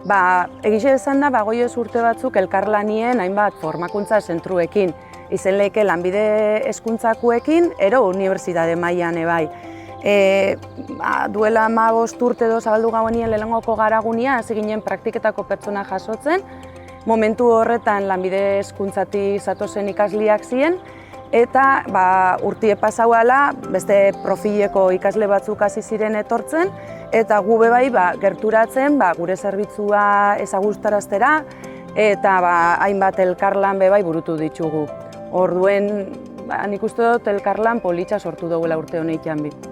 Egixe esan da, goioz urte batzuk elkarlanien hainbat formakuntza zentruekin. Izen lehike lanbide hezkuntzakoekin, ero unibertsitate mailan ebai. Duela 15 urte edo zabaldu gauenien lehenengoko garagunia, hasi ginen praktiketako pertsona jasotzen, momentu horretan lanbide hezkuntzatik zatozen ikasliak ziren, eta urtie pasauala beste profileko ikasle batzuk hasi ziren etortzen, eta gu bebai gerturatzen gure zerbitzua ezagustaraztera, eta hainbat elkarlan bebai burutu ditugu. Orduen, nik uste dut elkarlan politxa sortu duela urte honetan bit.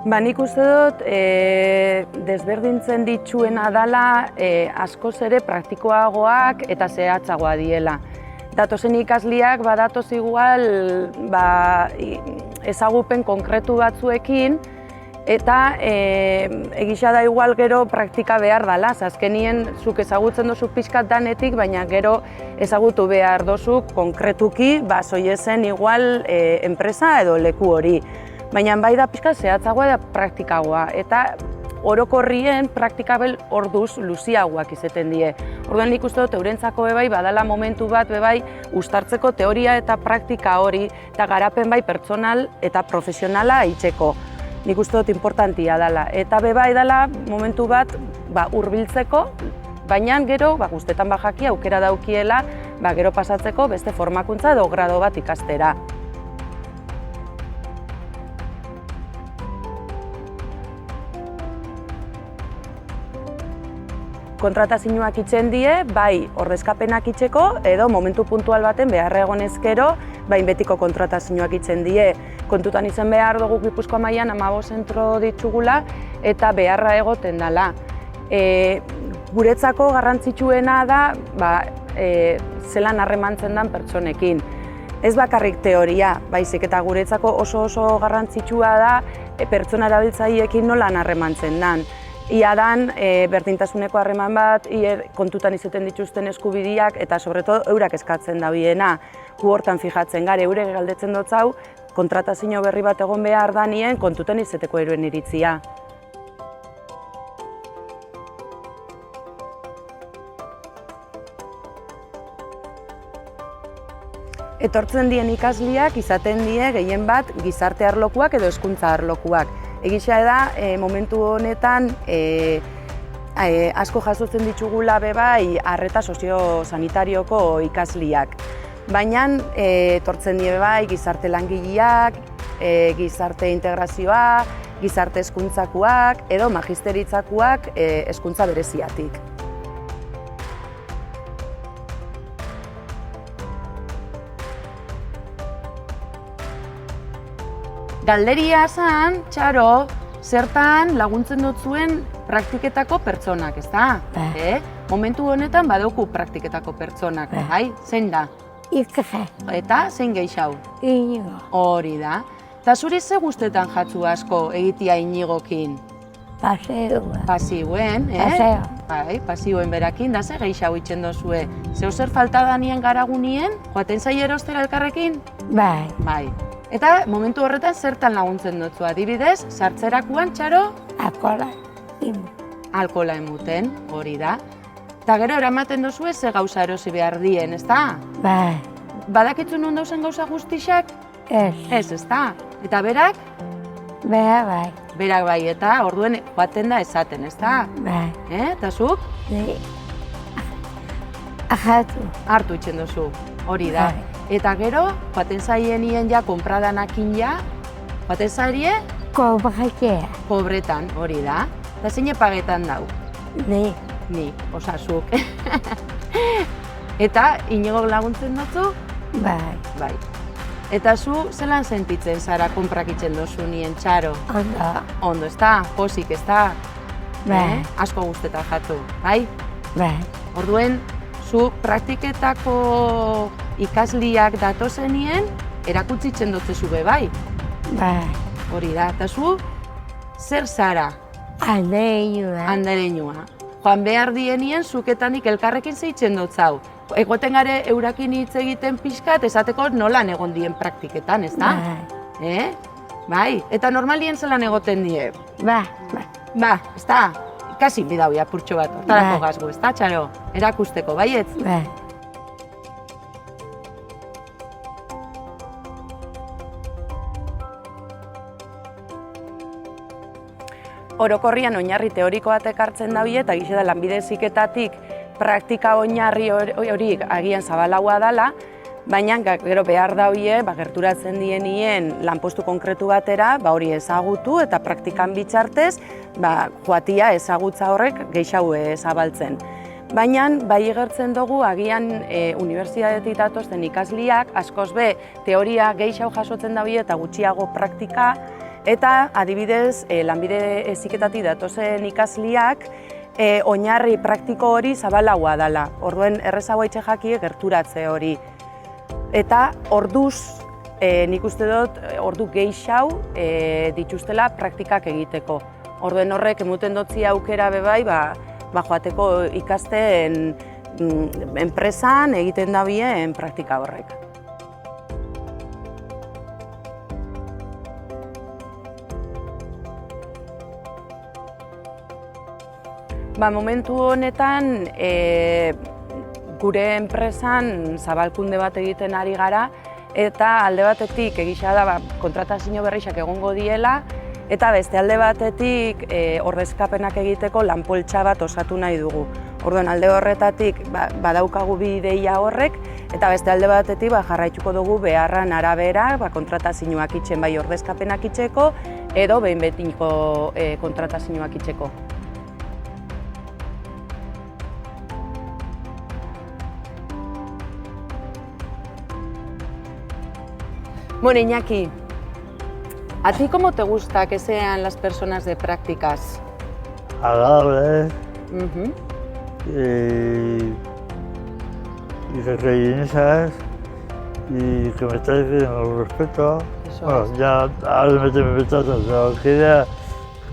Nik uste dut desberdintzen dituena dela askoz ere praktikoagoak eta zehatzagoa diela. Datozen ikasliak badatoz igual ezagupen konkretu batzuekin eta egisa da igual gero praktika behar dela. Azkenien zuk ezagutzen dozu pixkat danetik, baina gero ezagutu behar dozu konkretuki zoiezen igual enpresa edo leku hori. Baina bai da pixka zehatzagoa eta praktikagoa, eta orokorrien praktikabel orduz luziagoak izeten die. Orduan nik uste dut eurentzako bebai badala momentu bat bebai uztartzeko teoria eta praktika hori eta garapen bai pertsonal eta profesionala itxeko. Nik uste dut importantia dela. Eta bebai dela momentu bat hurbiltzeko, baina gero guztetan jaki aukera daukiela gero pasatzeko beste formakuntza edo grado bat ikastera. Kontratazioak itzen die, bai ordezkapenak itxeko edo momentu puntual baten beharra egonez gero, bain betiko kontratazioak itzen die. Kontutan izan behar dugu Gipuzkoa mailan 15 zentro ditugula eta beharra egoten dela. Guretzako garrantzitsuena da zelan harremantzen den pertsonekin. Ez bakarrik teoria, baizik eta guretzako oso garrantzitsua da pertsona erabiltzaileekin nolan harremantzen den. Ia dan, berdintasuneko harreman bat, kontutan izaten dituzten eskubideak eta sobretot eurak eskatzen dabiena. Gu hortan fijatzen gara, eurek galdetzen dotzau, kontratazio berri bat egon behar danien kontutan izateko eruen iritzia. Etortzen dien ikasliak izaten die gehien bat gizarte arlokuak edo hezkuntza arlokuak. Egisa da, momentu honetan asko jasotzen ditugula bebai arreta soziosanitarioko ikasliak. Baina etortzen die bebai gizarte langileak, gizarte integrazioa, gizarte hezkuntzakoak edo magisteritzakoak hezkuntza bereziatik. Galderia zan, Txaro, zertan laguntzen dut zuen praktiketako pertsonak, ezta? Momentu honetan badauku praktiketako pertsonak, bai? Zein da? Ikase. Eta zein gehiago? Inigo. Hori da. Eta zuri ze guztetan jatzu asko egitea Inigokin? Paseoa. Pasioen, Paseo. Bai, pasioen berakin, da ze gehiago itxen dozue. Zeu zer falta danien garagunien, joaten zai erostera elkarrekin? Bai. Bai. Eta momentu horretan zertan laguntzen dutzu, adibidez, sartzerakuan, Txaro? Alkola. Alkola emuten, hori da. Eta gero eramaten duzue ze gauza erosi behar dien, ezta? Bai. Badakitzu non dauzen gauza guztixak? Ez. Ez, ezta? Eta berak? Bera bai. Berak bai, eta orduen joaten da esaten, ezta? Bai. Eta zuk? Ni. Ahatu. Hartu itxen duzu, hori da. Bai. Eta gero, joaten zaienien ja, konpradanakin ja, joaten zarie? Kobrakea. Pobretan, hori da. Eta zein pagetan dau? Ni. Ni, osasuk. Eta Inigok laguntzen dutzu? Bai. Bai. Eta zu, zelan sentitzen zara konprak itzen dozu nien, Txaro? Ondo. Ondo, ezta? Pozik, ezta? Bai. Asko guztetan jatu, bai? Bai. Orduen, zu praktiketako ikasliak datozenien erakutsitzen dutzezu be bai. Bai. Hori da, eta zu zer zara? Andereinua. Andereinua. Joan behar dienien zuketanik elkarrekin zeitzen dutzau. egoten gare eurakin hitz egiten pixkat, esateko nolan egon dien praktiketan, ez da? Bai. Bai, eta normalien zelan egoten die? Bai. Ez da, ikasi bidauia purtxo bat, hortarako Bai. gazgu, ez da, Txaro? Erakusteko, baietz? Bai. Orokorrian oinarri teoriko batek hartzen daue eta gize da lanbide heziketatik praktika oinarri hori agian zabalagoa dela, baina gero behar daue gerturatzen dienien lanpostu konkretu batera hori ezagutu eta praktikan bitartez joatia ezagutza horrek gehiago zabaltzen. Baina bai igertzen dugu agian unibertsitatetik datozen ikasliak askoz be teoria gehiago jasotzen daue eta gutxiago praktika. Eta adibidez, lanbide heziketatik datozen ikasliak oinarri praktiko hori zabalagoa dela. Orduen errezagoa itxe jakie gerturatze hori. Eta orduz, nik uste dut, ordu gehiago dituztela praktikak egiteko. Orduen horrek emuten dotzi aukera bebai, joateko ikasten enpresan egiten dabien praktika horrek. Momentu honetan, gure enpresan zabalkunde bat egiten ari gara eta alde batetik egisa da kontratazio berrixak egongo diela eta beste alde batetik ordezkapenak egiteko lanpoltsa bat osatu nahi dugu. Orduan alde horretatik badaukagu bi ideia horrek eta beste alde batetik jarraituko dugu beharran arabera kontratazioak itxen bai ordezkapenak itxeko edo behin betiko kontratazioak itxeko. Bueno, Iñaki, ¿a ti cómo te gusta que sean las personas de prácticas? Agradables Ujú. y rellenisas y que me traten con respeto. Eso Bueno, es. ya ahora me tengo todo, pero quería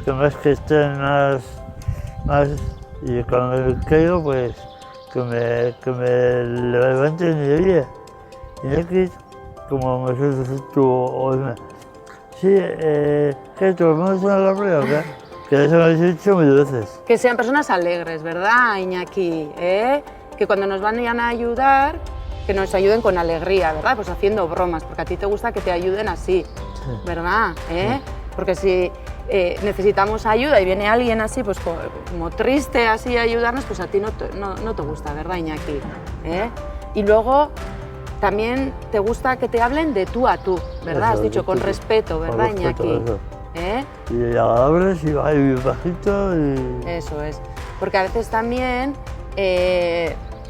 que más que estén más y cuando me caigo pues que me levanten y oye, Iñaki, como me sueltas tú, sí, ¿qué te vamos a la prueba o qué? Que eso me habéis dicho mil veces. Que sean personas alegres, ¿verdad, Iñaki? Que cuando nos van a ayudar, que nos ayuden con alegría, ¿verdad? Pues haciendo bromas, porque a ti te gusta que te ayuden así, Sí. ¿verdad? Porque si necesitamos ayuda y viene alguien así, pues como triste así a ayudarnos, pues a ti no te gusta, ¿verdad, Iñaki? Y luego también te gusta que te hablen de tú a tú, ¿verdad? Eso, Has dicho de con tú. respeto, Con ¿verdad, respeto, Iñaki? eso. ¿Eh? Y agradables y bajito y... Eso es, porque a veces también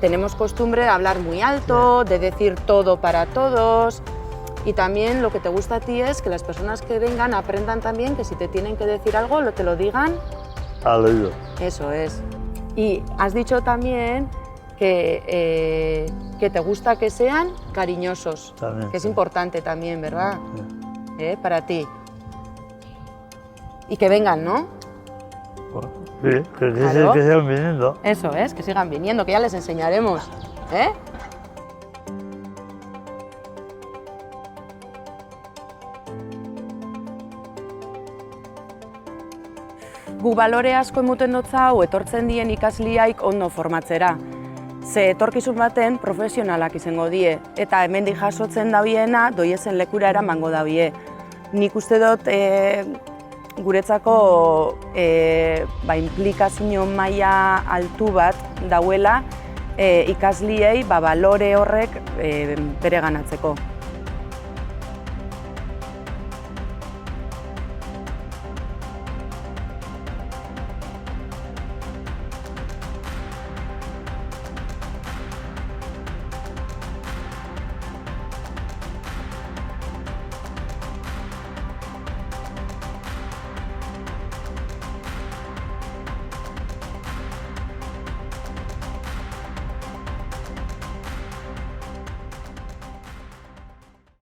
tenemos costumbre de hablar muy alto, de decir todo para todos y también lo que te gusta a ti es que las personas que vengan aprendan también que si te tienen que decir algo, te lo digan. al oído. Eso es. Y has dicho también que te gusta que sean cariñosos, También, que es sí. importante también, ¿verdad? Para ti. Y que vengan, ¿no? Bueno, sí, Claro. que sigan viniendo. Eso es, que sigan viniendo, que ya les enseñaremos. Gu balore asko emuten dotza hau etortzen dien ikasliaik ondo formatzera. Ze etorkizun baten profesionalak izango die, eta hemendik jasotzen dabiena doiezen lekura eramango dabie. Nik uste dut guretzako inplikazio maila altu bat dauela ikasliei balore horrek bereganatzeko.